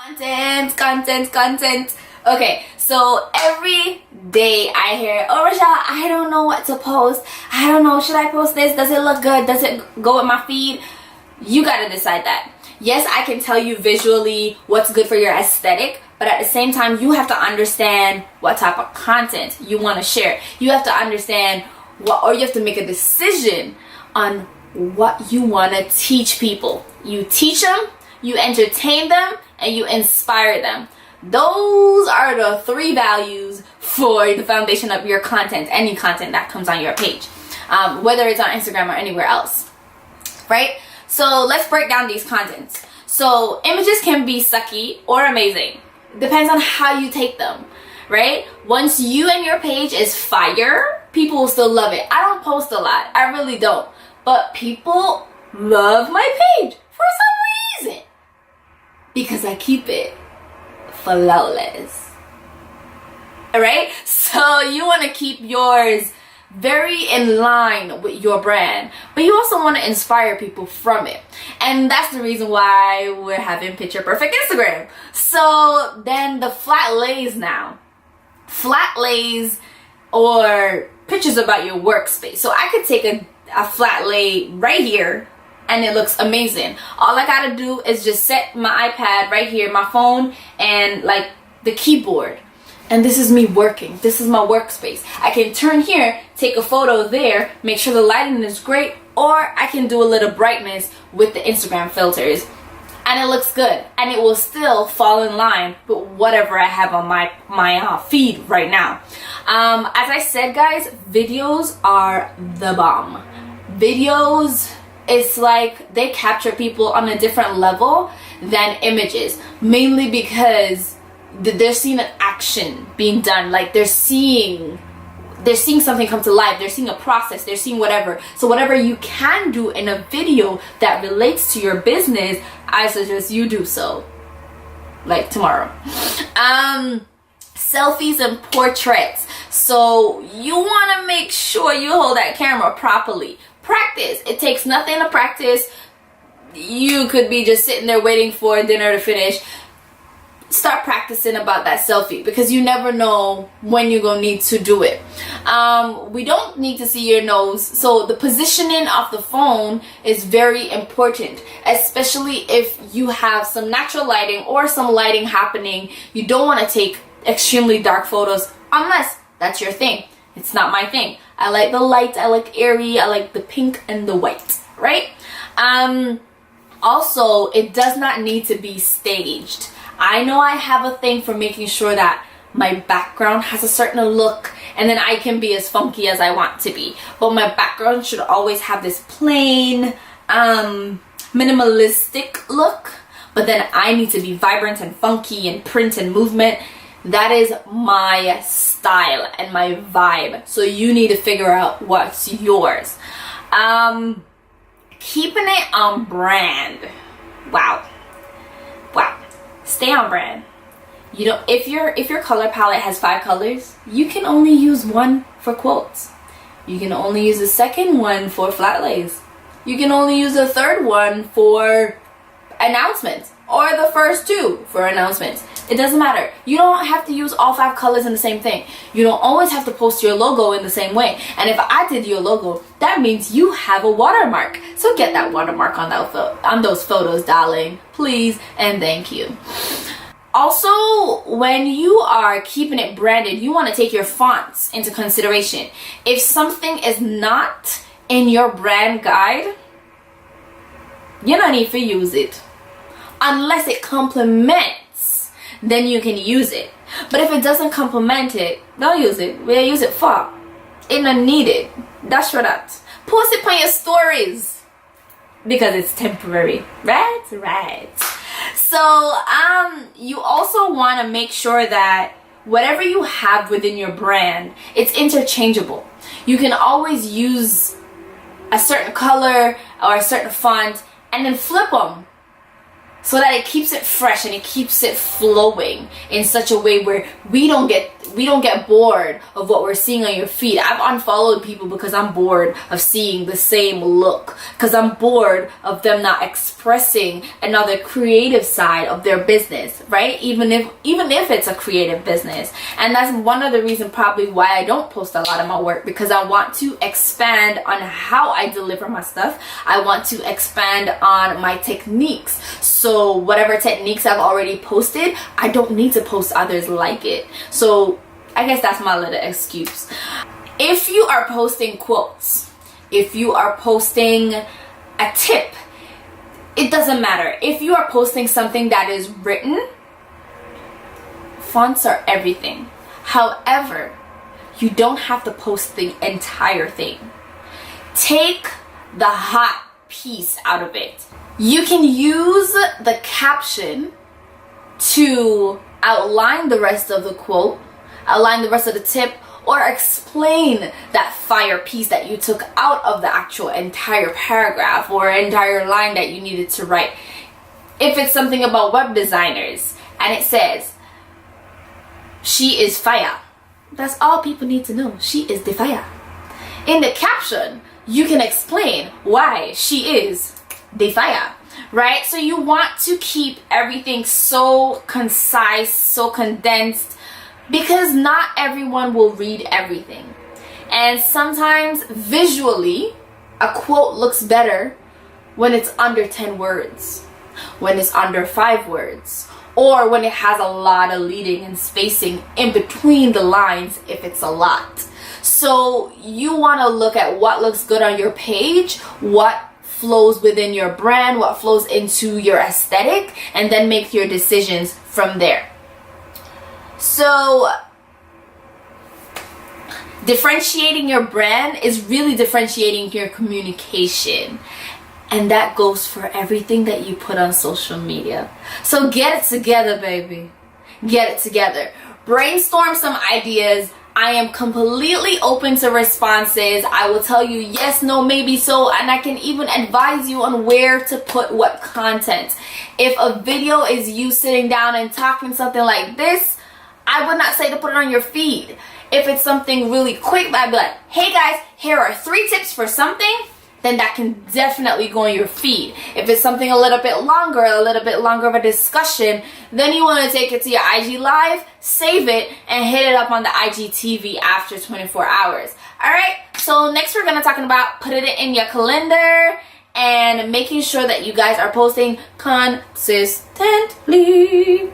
Content. Okay, so every day I hear, oh Rochelle, I don't know what to post. I don't know, should I post this? Does it look good? Does it go with my feed? You gotta decide that. Yes, I can tell you visually what's good for your aesthetic, but at the same time, you have to understand what type of content you want to share. You have to understand what, or you have to make a decision on what you want to teach people. You teach them, you entertain them, and you inspire them. Those are the three values for the foundation of your content, any content that comes on your page, whether it's on Instagram or anywhere else, right? So let's break down these contents. So images can be sucky or amazing. Depends on how you take them, right? Once you and your page is fire, people will still love it. I don't post a lot. I really don't. But people love my page for some reason. Because I keep it flawless. Alright? So you want to keep yours very in line with your brand, but you also want to inspire people from it. And that's the reason why we're having picture perfect Instagram. So then the flat lays now. Flat lays or pictures about your workspace. So I could take a flat lay right here and it looks amazing. All I gotta do is just set my iPad right here, my phone, and like the keyboard. And this is me working. This is my workspace. I can turn here, take a photo there, make sure the lighting is great, or I can do a little brightness with the Instagram filters. And it looks good. And it will still fall in line with whatever I have on my feed right now. As I said, guys, videos are the bomb. Videos, it's like they capture people on a different level than images. Mainly because they're seeing an action being done, like they're seeing something come to life, they're seeing a process, they're seeing whatever. So whatever you can do in a video that relates to your business, I suggest you do so, like tomorrow. Selfies and portraits. So you want to make sure you hold that camera properly. Practice. It takes nothing to practice. You could be just sitting there waiting for dinner to finish. Start practicing about that selfie, because you never know when you're gonna need to do it. We don't need to see your nose, so the positioning of the phone is very important, especially if you have some natural lighting or some lighting happening. You don't want to take extremely dark photos unless that's your thing. It's not my thing. I like the light, I like airy, I like the pink and the white, right? Also, it does not need to be staged. I know I have a thing for making sure that my background has a certain look, and then I can be as funky as I want to be. But my background should always have this plain, minimalistic look. But then I need to be vibrant and funky and print and movement. That is my style and my vibe. So you need to figure out what's yours. Keeping it on brand. Wow. Stay on brand. You know, if your color palette has 5 colors, you can only use one for quotes. You can only use the second one for flat lays. You can only use the third one for announcements, or the first 2 for announcements. It doesn't matter. You don't have to use all 5 colors in the same thing. You don't always have to post your logo in the same way. And if I did your logo, that means you have a watermark. So get that watermark on those photos, darling. Please and thank you. Also, when you are keeping it branded, you want to take your fonts into consideration. If something is not in your brand guide, you don't need to use it. Unless it complements, then you can use it. But if it doesn't complement it, don't use it. Where you use it for? It not needed. That's for that. Post it on your stories, because it's temporary. Right. So you also want to make sure that whatever you have within your brand, it's interchangeable. You can always use a certain color or a certain font and then flip them, so that it keeps it fresh and it keeps it flowing in such a way where we don't get we don't get bored of what we're seeing on your feed. I've unfollowed people because I'm bored of seeing the same look, because I'm bored of them not expressing another creative side of their business, right? Even if it's a creative business. And that's one of the reasons probably why I don't post a lot of my work, because I want to expand on how I deliver my stuff. I want to expand on my techniques. So whatever techniques I've already posted, I don't need to post others like it. So I guess that's my little excuse. If you are posting quotes, if you are posting a tip, it doesn't matter. If you are posting something that is written, fonts are everything. However, you don't have to post the entire thing. Take the hot piece out of it. You can use the caption to outline the rest of the quote, outline the rest of the tip, or explain that fire piece that you took out of the actual entire paragraph or entire line that you needed to write. If it's something about web designers and it says, "She is fire," that's all people need to know. She is the fire. In the caption, you can explain why she is the fire, right? So you want to keep everything so concise, so condensed, because not everyone will read everything. And sometimes visually, a quote looks better when it's under 10 words, when it's under 5 words, or when it has a lot of leading and spacing in between the lines if it's a lot. So you want to look at what looks good on your page, what flows within your brand, what flows into your aesthetic, and then make your decisions from there. So differentiating your brand is really differentiating your communication. And that goes for everything that you put on social media. So get it together, baby. Get it together. Brainstorm some ideas. I am completely open to responses. I will tell you yes, no, maybe so, and I can even advise you on where to put what content. If a video is you sitting down and talking something like this, I would not say to put it on your feed. If it's something really quick, I'd be like, "Hey guys, here are 3 tips for something," then that can definitely go on your feed. If it's something a little bit longer of a discussion, then you want to take it to your IG Live, save it, and hit it up on the IGTV after 24 hours. Alright, so next we're going to talk about putting it in your calendar and making sure that you guys are posting consistently.